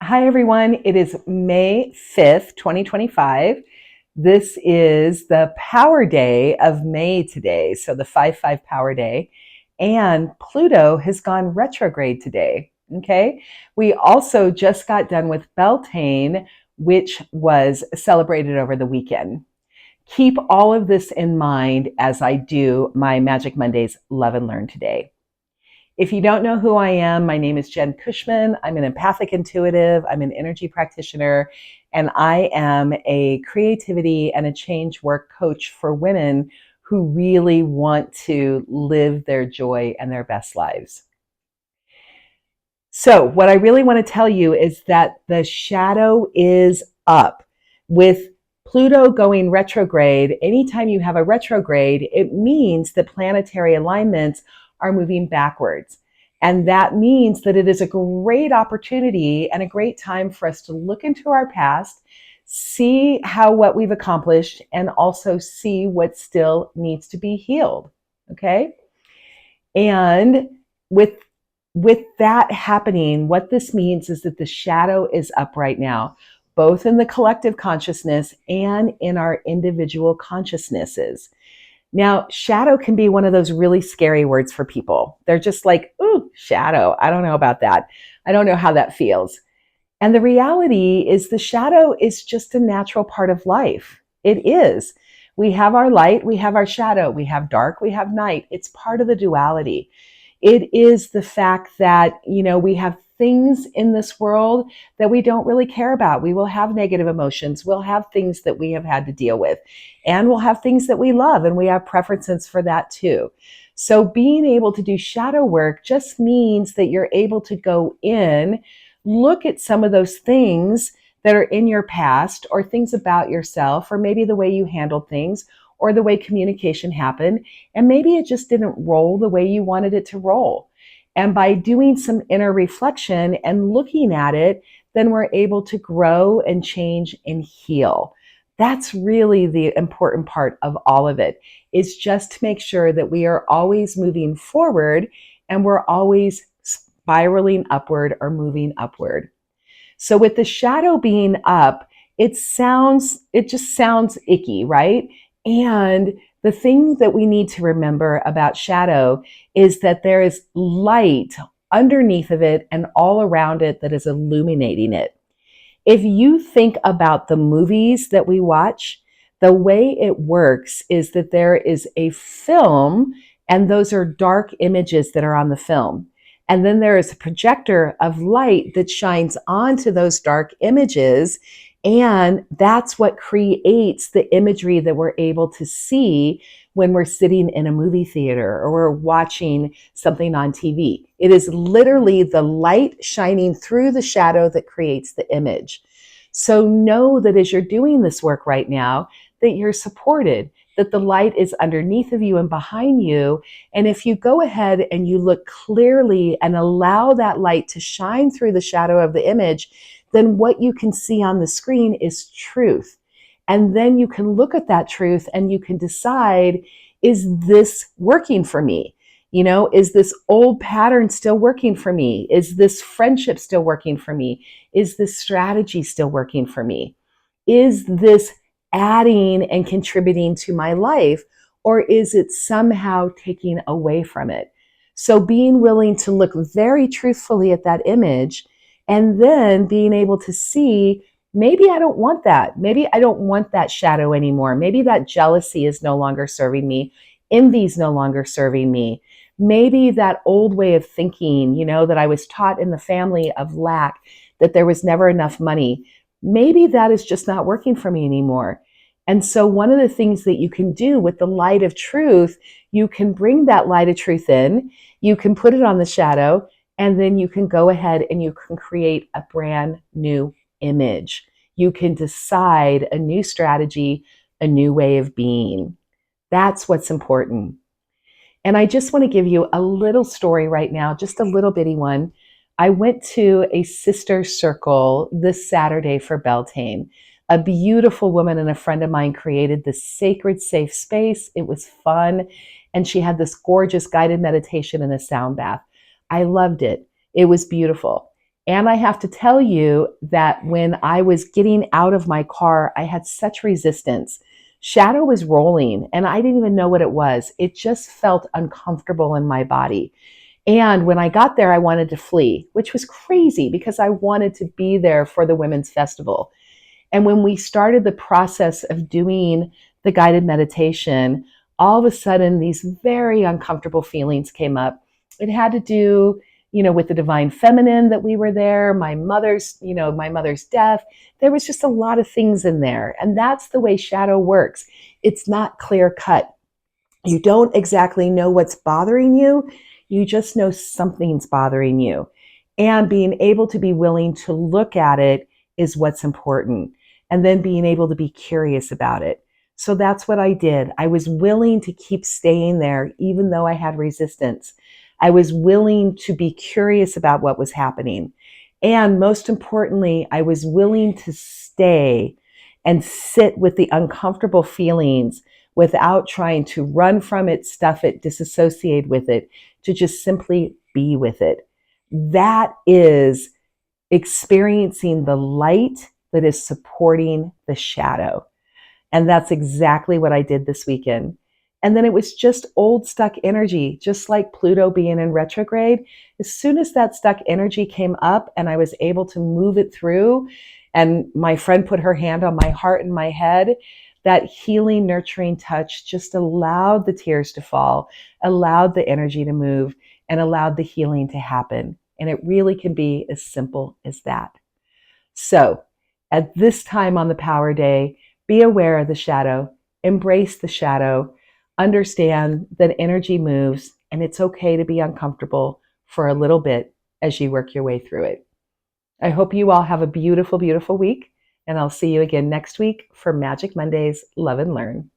Hi, everyone. It is May 5th, 2025. This is the Power Day of May today, so the 5-5 Power Day. And Pluto has gone retrograde today. Okay. We also just got done with Beltane, which was celebrated over the weekend. Keep all of this in mind as I do my Magic Mondays Love and Learn today. If you don't know who I am, my name is Jen Cushman. I'm an empathic intuitive, I'm an energy practitioner, and I am a creativity and a change work coach for women who really want to live their joy and their best lives. So, what I really want to tell you is that the shadow is up. With Pluto going retrograde, anytime you have a retrograde, it means that planetary alignments are moving backwards. And that means that it is a great opportunity and a great time for us to look into our past, see how what we've accomplished, and also see what still needs to be healed. Okay. And with that happening, what this means is that the shadow is up right now, both in the collective consciousness and in our individual consciousnesses. Now, shadow can be one of those really scary words for people. They're just like, ooh, shadow. I don't know about that. I don't know how that feels. And the reality is the shadow is just a natural part of life. It is. We have our light, we have our shadow, we have dark, we have night. It's part of the duality. It is the fact that, we have things in this world that we don't really care about. We will have negative emotions. We'll have things that we have had to deal with, and we'll have things that we love, and we have preferences for that too. So being able to do shadow work just means that you're able to go in, look at some of those things that are in your past, or things about yourself, or maybe the way you handled things, or the way communication happened. And maybe it just didn't roll the way you wanted it to roll. And by doing some inner reflection and looking at it, then we're able to grow and change and heal. That's really the important part of all of it, is just to make sure that we are always moving forward and we're always spiraling upward or moving upward. So with the shadow being up, it just sounds icky, right? And the thing that we need to remember about shadow is that there is light underneath of it and all around it that is illuminating it. If you think about the movies that we watch, the way it works is that there is a film, and those are dark images that are on the film. And then there is a projector of light that shines onto those dark images. And that's what creates the imagery that we're able to see when we're sitting in a movie theater or we're watching something on TV. It is literally the light shining through the shadow that creates the image. So know that as you're doing this work right now, that you're supported, that the light is underneath of you and behind you. And if you go ahead and you look clearly and allow that light to shine through the shadow of the image, then what you can see on the screen is truth. And then you can look at that truth and you can decide, is this working for me? Is this old pattern still working for me? Is this friendship still working for me? Is this strategy still working for me? Is this adding and contributing to my life, or is it somehow taking away from it? So being willing to look very truthfully at that image, and then being able to see, maybe I don't want that. Maybe I don't want that shadow anymore. Maybe that jealousy is no longer serving me. Envy is no longer serving me. Maybe that old way of thinking, that I was taught in the family of lack, that there was never enough money. Maybe that is just not working for me anymore. And so one of the things that you can do with the light of truth, you can bring that light of truth in, you can put it on the shadow, and then you can go ahead and you can create a brand new image. You can decide a new strategy, a new way of being. That's what's important. And I just want to give you a little story right now, just a little bitty one. I went to a sister circle this Saturday for Beltane. A beautiful woman and a friend of mine created this sacred, safe space. It was fun. And she had this gorgeous guided meditation and a sound bath. I loved it. It was beautiful. And I have to tell you that when I was getting out of my car, I had such resistance. Shadow was rolling and I didn't even know what it was. It just felt uncomfortable in my body. And when I got there, I wanted to flee, which was crazy because I wanted to be there for the Women's Festival. And when we started the process of doing the guided meditation, all of a sudden these very uncomfortable feelings came up. It had to do, with the divine feminine that we were there, my mother's death. There was just a lot of things in there. And that's the way shadow works. It's not clear cut. You don't exactly know what's bothering you. You just know something's bothering you. And being able to be willing to look at it is what's important. And then being able to be curious about it. So that's what I did. I was willing to keep staying there, even though I had resistance. I was willing to be curious about what was happening. And most importantly, I was willing to stay and sit with the uncomfortable feelings without trying to run from it, stuff it, disassociate with it, to just simply be with it. That is experiencing the light that is supporting the shadow. And that's exactly what I did this weekend. And then it was just old stuck energy, just like Pluto being in retrograde. As soon as that stuck energy came up and I was able to move it through, and my friend put her hand on my heart and my head, that healing, nurturing touch just allowed the tears to fall, allowed the energy to move, and allowed the healing to happen. And it really can be as simple as that. So, at this time on the Power Day, be aware of the shadow, embrace the shadow, understand that energy moves, and it's okay to be uncomfortable for a little bit as you work your way through it. I hope you all have a beautiful, beautiful week, and I'll see you again next week for Magic Mondays Love and Learn.